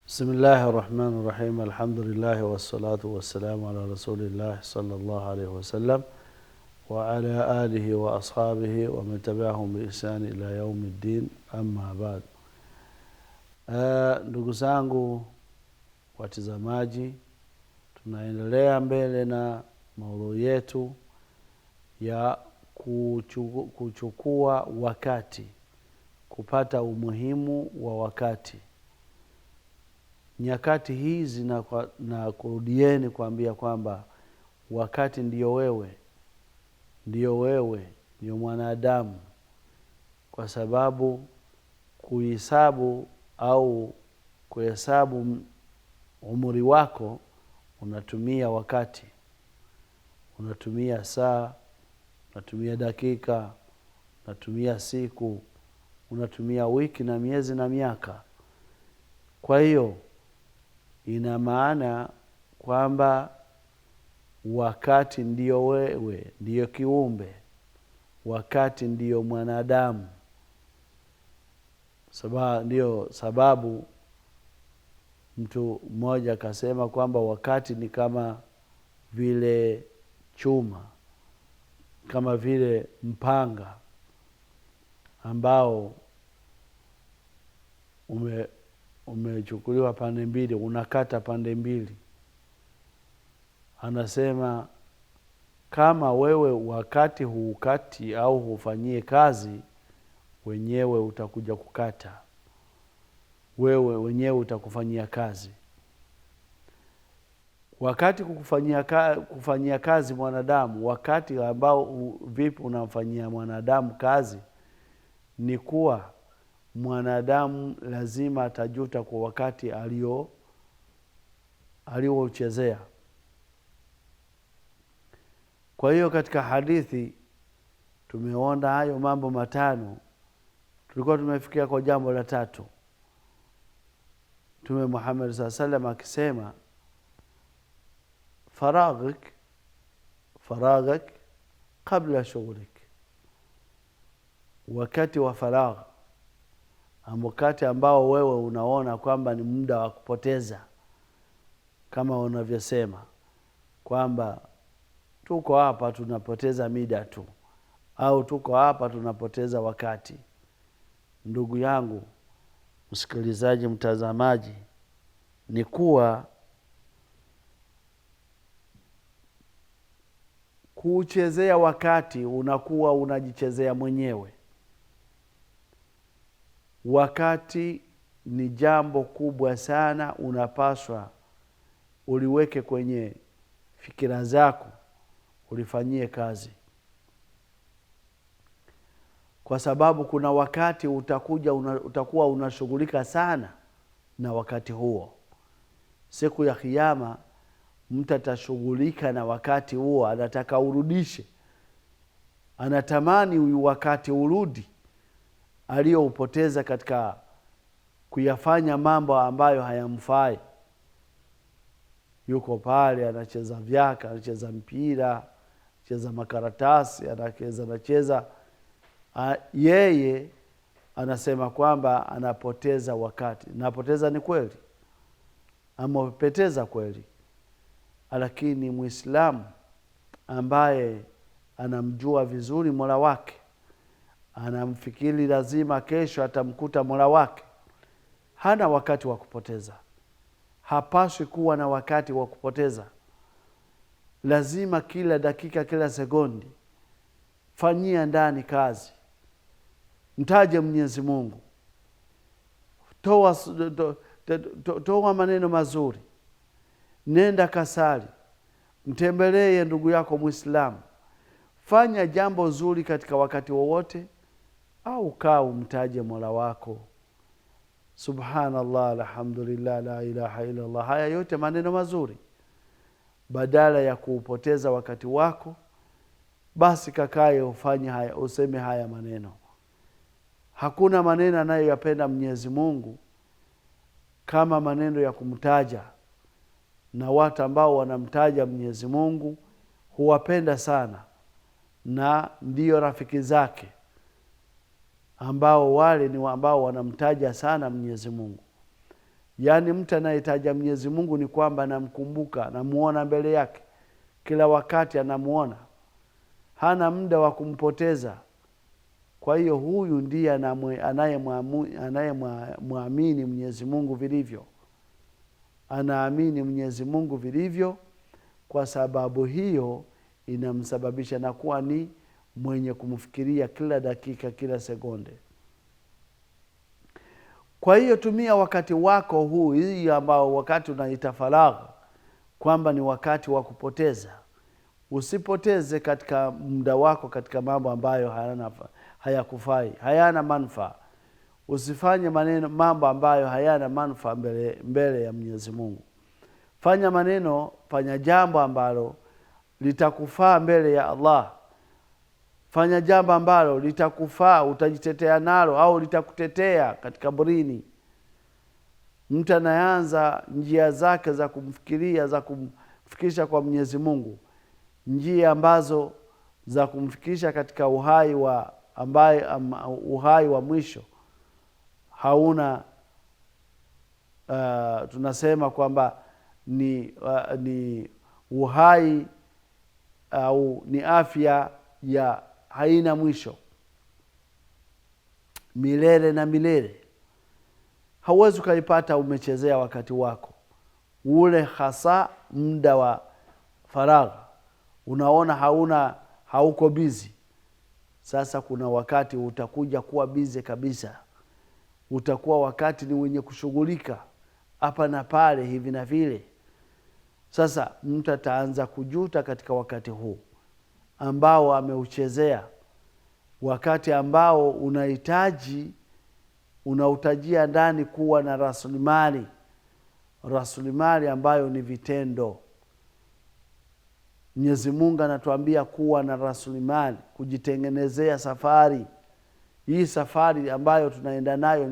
بسم الله الرحمن الرحيم. الحمد لله والصلاة والسلام على رسول الله صلى الله عليه وسلم وعلى آله وأصحابه ومن تبعهم بإحسان إلى يوم الدين. أما بعد, ndugu zangu watazamaji, tunaendelea mbele na maudhui yetu ya kuchukua wakati, kupata umuhimu wa wakati. Nyakati hizi na kurudieni kuambia kwamba wakati ndiyo wewe, ndiyo mwanadamu, kwa sababu kuhesabu au kuhesabu umri wako unatumia wakati, unatumia saa, unatumia dakika, unatumia siku, unatumia wiki na miezi na miaka. Kwa hiyo ina maana kwamba wakati ndiyo wewe, ndiyo kiumbe, wakati ndiyo mwanadamu. Ndiyo sababu mtu mmoja akasema kwamba wakati ni kama vile chuma, kama vile mpanga ambao umechukuliwa pande mbili, unakata pande mbili. Anasema kama wewe wakati hukati au hufanyie kazi, wenyewe utakuja kukata, wewe wenyewe utakufanyia kazi. Wakati kufanyia kazi mwanadamu, wakati ambao vipi unamfanyia mwanadamu kazi, ni kuwa mwanadamu lazima atajuta kwa wakati aliouchezea. Kwa hiyo katika hadithi tumeona hayo mambo matano, tulikuwa tumefikia kwa jambo la tatu. Mtume Muhammad SAW akisema faragak kabla shughlik, wakati wa faragha, wakati ambao wewe unaona kwamba ni muda wa kupoteza, kama unavyosema kwamba tuko hapa tunapoteza muda tu, au tuko hapa tunapoteza wakati. Ndugu yangu msikilizaji, mtazamaji, ni kuwa kuchezea wakati unakuwa unajichezea mwenyewe. Wakati ni jambo kubwa sana, unapaswa uliweke kwenye fikira zako, ulifanyie kazi. Kwa sababu kuna wakati utakuwa unashughulika sana na wakati huo. Siku ya Kiyama mtu atashughulika na wakati huo, anataka urudishe, anatamani wakati urudi alioupoteza katika kuyafanya mambo ambayo hayamfai. Yuko pale anacheza vyaka, anacheza mpira, anacheza makaratasi, anacheza yeye anasema kwamba anapoteza wakati. Napoteza ni kweli, amepoteza kweli. Lakini Muislamu ambaye anamjua vizuri Mola wake, anamfikiri lazima kesho atamkuta Mola wake, hana wakati wa kupoteza. Hapaswi kuwa na wakati wa kupoteza. Lazima kila dakika, kila sekondi fanyia ndani kazi. Mtaje Mwenyezi Mungu, toa maneno mazuri, nenda kasali, mtembelee ndugu yako Muislamu, fanya jambo zuri katika wakati wowote, au kaa umtaje Mola wako. Subhanallah, alhamdulillah, la ilaha illa Allah. Haya yote maneno mazuri. Badala ya kuupoteza wakati wako, basi kakae ufanye haya, useme haya maneno. Hakuna maneno anayoyapenda Mwenyezi Mungu kama maneno ya kumtaja, na watu ambao wanamtaja Mwenyezi Mungu huwapenda sana, na ndiyo rafiki zake, ambao wale ni ambao wanamtaja sana Mwenyezi Mungu. Yaani mtu anayetaja Mwenyezi Mungu ni kwamba anamkumbuka, anamuona mbele yake kila wakati, anamuona, hana muda wa kumpoteza. Kwa hiyo huyu ndiye anayemwamini Mwenyezi Mungu vilivyo, anaamini Mwenyezi Mungu vilivyo. Kwa sababu hiyo inamsababisha na kuwa ni mwenye kumfikiria kila dakika, kila sekunde. Kwa hiyo tumia wakati wako huu, hii ambao wakati unaita faragha, kwamba ni wakati wa kupoteza. Usipoteze katika muda wako katika mambo ambayo hayakufai, hayana manufaa. Usifanye mambo ambayo hayana manufaa mbele ya Mwenyezi Mungu. Fanya jambo ambalo litakufaa mbele ya Allah. Fanya jambo ambalo litakufaa, utajitetea nalo au litakutetea katika burini. Mtu anaanza njia zake za kumfikiria, za kumfikisha kwa Mwenyezi Mungu, njia ambazo za kumfikisha katika uhai wa mwisho. Hauna tunasema kwamba ni uhai au ni afya ya haina mwisho, milele na milele. Hauwezi ukaipata umechezea wakati wako ule, hasa muda wa faragha. Unaona hauko busy. Sasa kuna wakati utakuja kuwa busy kabisa. Utakuwa wakati ni wenye kushughulika hapa na pale, hivi na vile. Sasa mtu ataanza kujuta katika wakati huu ambao ameuchezea, wakati ambao unautajia ndani kuwa na rasilimali ambayo ni vitendo. Mwenyezi Mungu anatuambia kuwa na rasilimali, kujitengenezea safari. Hii safari ambayo tunaenda nayo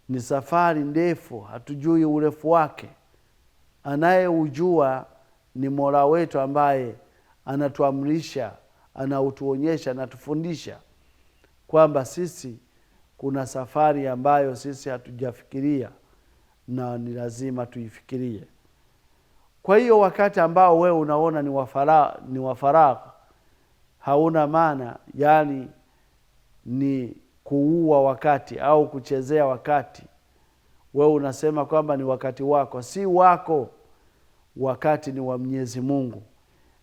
ni safari ndefu, hatujui urefu wake. Anayeujua ni Mola wetu ambaye anatuamrisha, anautuonyesha, anatufundisha kwamba sisi kuna safari ambayo sisi hatujafikiria na ni lazima tuifikirie. Kwa hiyo wakati ambao wewe unaona ni wa faragha, hauna maana, yani ni kuua wakati au kuchezea wakati. Wewe unasema kwamba ni wakati wako. Si wako, wakati ni wa Mwenyezi Mungu,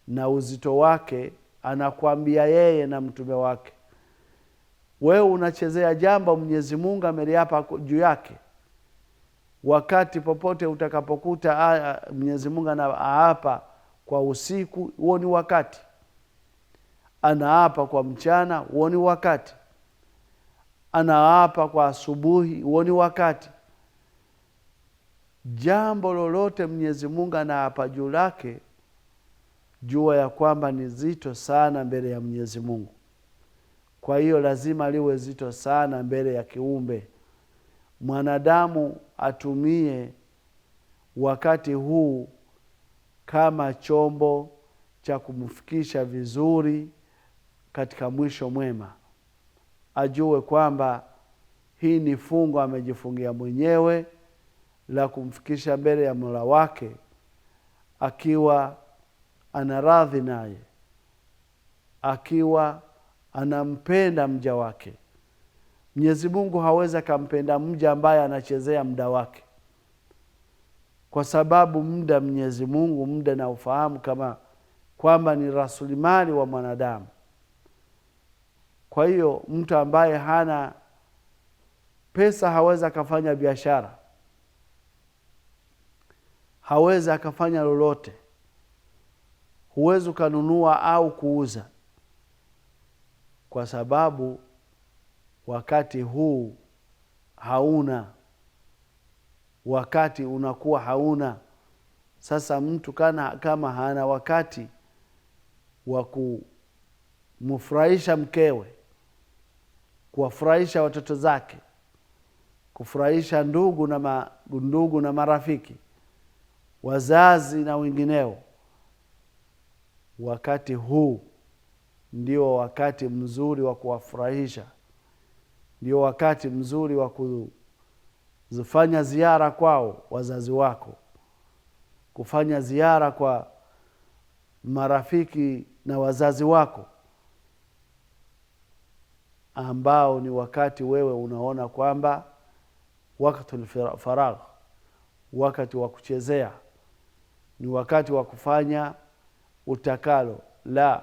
na uzito wake anakuambia yeye na mtume wake. Wewe unachezea jambo Mwenyezi Mungu ameliapa juu yake. Wakati popote utakapokuta Mwenyezi Mungu anaapa kwa usiku, huo ni wakati. Anaapa kwa mchana, huo ni wakati. Anaapa kwa asubuhi, huo ni wakati. Jambo lolote Mwenyezi Mungu anaapa juu lake, jua ya kwamba ni zito sana mbele ya Mwenyezi Mungu. Kwa hiyo lazima liwe zito sana mbele ya kiumbe. Mwanadamu atumie wakati huu kama chombo cha kumfikisha vizuri katika mwisho mwema. Ajue kwamba hii ni fungo amejifungia mwenyewe la kumfikisha mbele ya Mola wake akiwa anaradhi naye, akiwa anampenda mja wake. Mwenyezi Mungu hawezi kampenda mja ambaye anachezea muda wake, kwa sababu muda Mwenyezi Mungu na ufahamu kama kwamba ni rasilimali wa mwanadamu. Kwa hiyo mtu ambaye hana pesa hawezi akafanya biashara, hawezi akafanya lolote. Huwezi ukanunua au kuuza, kwa sababu wakati huu hauna, wakati unakuwa hauna. Sasa mtu kama hana wakati wa kumfurahisha mkewe, kuwafurahisha watoto zake, kufurahisha ndugu na marafiki, wazazi na wengineo, wakati huu ndio wakati mzuri wa kuwafurahisha, ndio wakati mzuri zifanya ziara kwao wazazi wako, kufanya ziara kwa marafiki na wazazi wako, ambao ni wakati wewe unaona kwamba wakati faragh, wakati wa kuchezea, ni wakati wa kufanya utakalo, la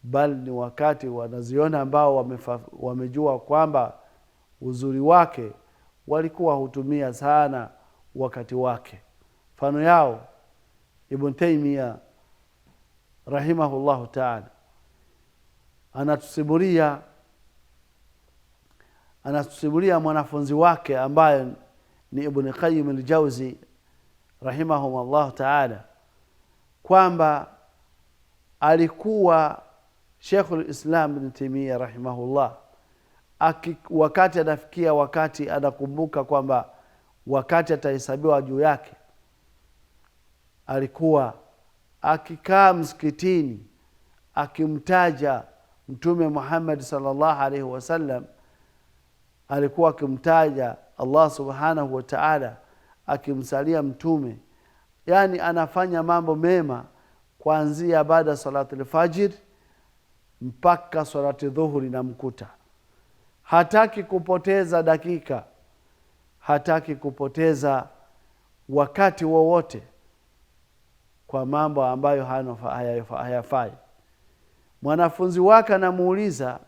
bali ni wakati wanaziona ambao wamejua kwamba uzuri wake, walikuwa hutumia sana wakati wake. Mfano yao Ibn Taymiyyah rahimahullahu ta'ala anatusimulia mwanafunzi wake ambaye ni Ibn Qayyim al-Jawzi rahimahullahu ta'ala kwamba alikuwa Sheikhul Islam Ibn Taymiyyah rahimahullah wakati anafikia, wakati anakumbuka kwamba wakati atahesabiwa juu yake, alikuwa akikaa msikitini akimtaja Mtume Muhammad sallallahu alaihi wasallam, alikuwa akimtaja Allah subhanahu wa ta'ala, akimsalia mtume, yani anafanya mambo mema kuanzia baada salati al-fajr mpaka salati dhuhuri na mkuta. Hataki kupoteza dakika, hataki kupoteza wakati wowote kwa mambo ambayo hayafai. Mwanafunzi wake anamuuliza,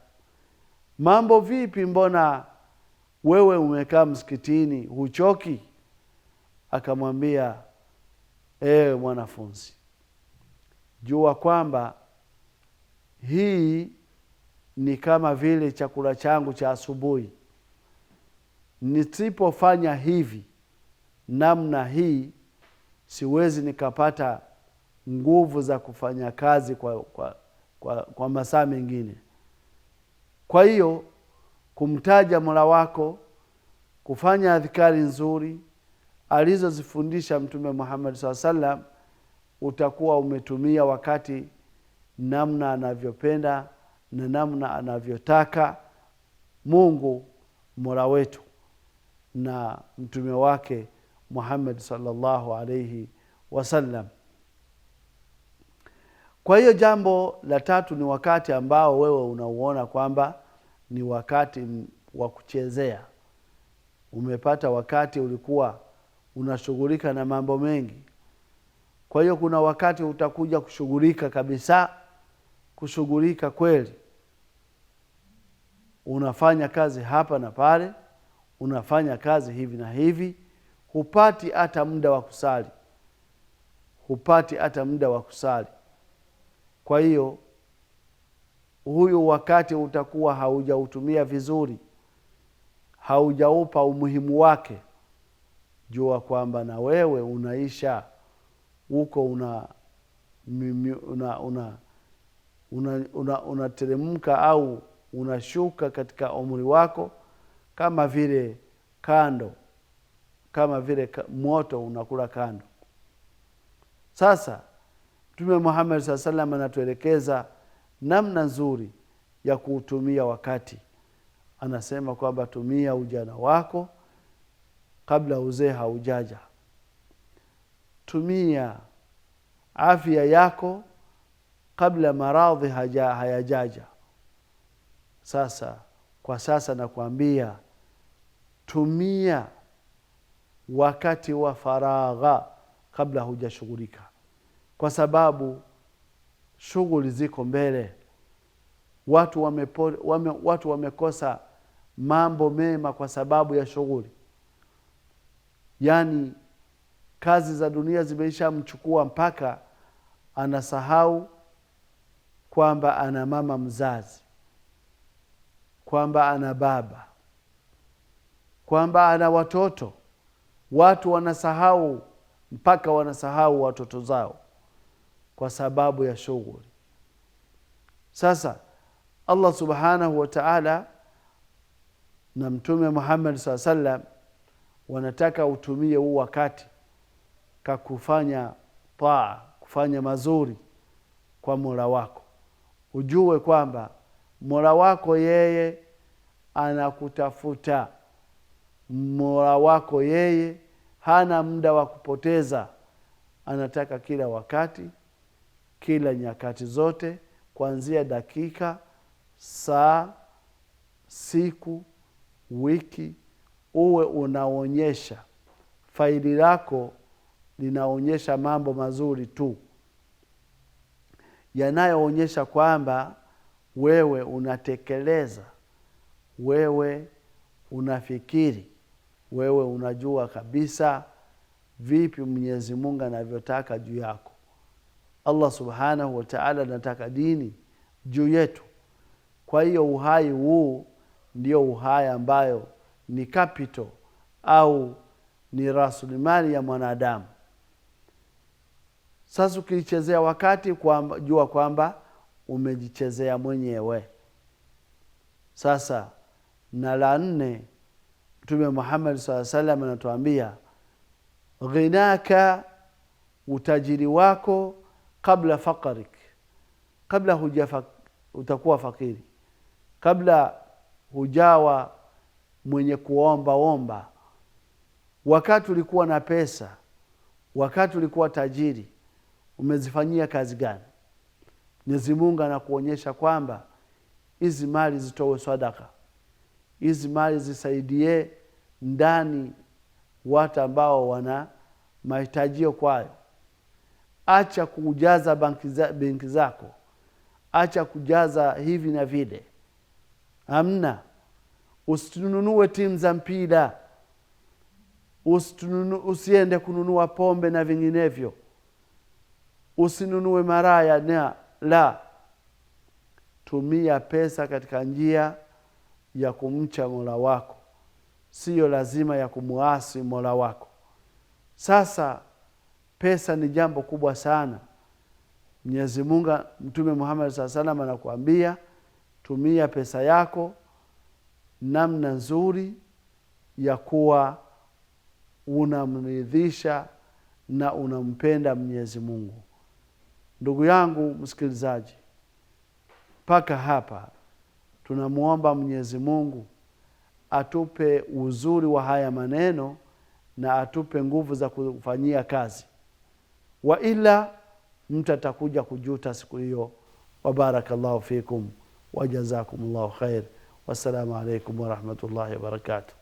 mambo vipi, mbona wewe umekaa msikitini huchoki? Akamwambia, mwanafunzi, jua kwamba hii ni kama vile chakula changu cha asubuhi. Nisipofanya hivi namna hii, siwezi nikapata nguvu za kufanya kazi kwa masaa mengine. Kwa hiyo kumtaja Mola wako, kufanya adhikari nzuri alizozifundisha Mtume Muhammad SAW, utakuwa umetumia wakati namna anavyopenda na namna anavyotaka Mungu Mola wetu na mtume wake Muhammad sallallahu alayhi wasallam. Kwa hiyo jambo la tatu ni wakati ambao wewe unauona kwamba ni wakati wa kuchezea. Umepata wakati ulikuwa unashughulika na mambo mengi. Kwa hiyo kuna wakati utakuja kushughulika kabisa, kushughulika kweli. Unafanya kazi hapa na pale, unafanya kazi hivi na hivi, hupati hata muda wa kusali. Kwa hiyo huyu wakati utakuwa haujautumia vizuri, haujaupa umuhimu wake. Jua kwamba na wewe unaisha huko, unateremka au unashuka katika umri wako, kama vile moto unakula kando. Sasa Mtume Muhammad sallallahu alaihi wasallam anatuelekeza namna nzuri ya kuutumia wakati. Anasema kwamba tumia ujana wako kabla uzee haujaja. Tumia afya yako kabla maradhi hayajaja. Kwa sasa nakwambia, tumia wakati wa faragha kabla hujashughulika, kwa sababu shughuli ziko mbele. Watu wamekosa mambo mema kwa sababu ya shughuli. Yani kazi za dunia zimeisha mchukua mpaka anasahau kwamba ana mama mzazi, kwamba ana baba, kwamba ana watoto. Watu wanasahau mpaka wanasahau watoto zao kwa sababu ya shughuli. Sasa Allah subhanahu wa ta'ala na Mtume Muhammad sallallahu alaihi wasallam wanataka utumie huu wakati kufanya taa, kufanya mazuri kwa Mola wako. Ujue kwamba Mola wako yeye anakutafuta Mola wako yeye hana muda wa kupoteza, anataka kila wakati, kila nyakati zote, kuanzia dakika, saa, siku, wiki, uwe unaonyesha faili lako linaonyesha mambo mazuri tu, yanayoonyesha kwamba wewe unatekeleza, wewe unafikiri, wewe unajua kabisa vipi Mwenyezi Mungu anavyotaka juu yako. Allah Subhanahu wa Ta'ala anataka dini juu yetu. Kwa hiyo uhai huu ndio uhai ambayo ni capital au ni rasilimali ya mwanadamu. Sasa ukichezea wakati, jua kwamba umejichezea mwenyewe. Sasa na la 4, Mtume Muhammad SAW anatuambia, ghinaka, utajiri wako, kabla faqrik, kabla utakuwa fakiri, kabla hujawa mwenye kuomba. Wakati ulikuwa na pesa, wakati ulikuwa tajiri, umezifanyia kazi gani? Mwenyezi Mungu anakuonyesha kwamba hizi mali zitowe sadaka, hizi mali zisaidie ndani watu ambao wana mahitajio kwayo. Acha kujaza benki zako, acha kujaza hivi na vile. Amna. Usinunue timu za mpira, usiende kununua pombe na vinginevyo, usinunue maraya. La, tumia pesa katika njia ya kumcha Mola wako, sio lazima ya kumuasi Mola wako. Sasa pesa ni jambo kubwa sana. Mwenyezi Mungu, Mtume Muhammad SAW anakuambia, tumia pesa yako namna nzuri ya kuwa unamridhisha na unampenda Mwenyezi Mungu. Ndugu yangu msikilizaji, mpaka hapa tunamuomba Mwenyezi Mungu atupe uzuri wa haya maneno na atupe nguvu za kufanyia kazi, wa ila mtu atakuja kujuta siku hiyo. Wa barakallahu fikum wa jazakumullahu khair. Wassalamu alaykum wa rahmatullahi wa barakatuh.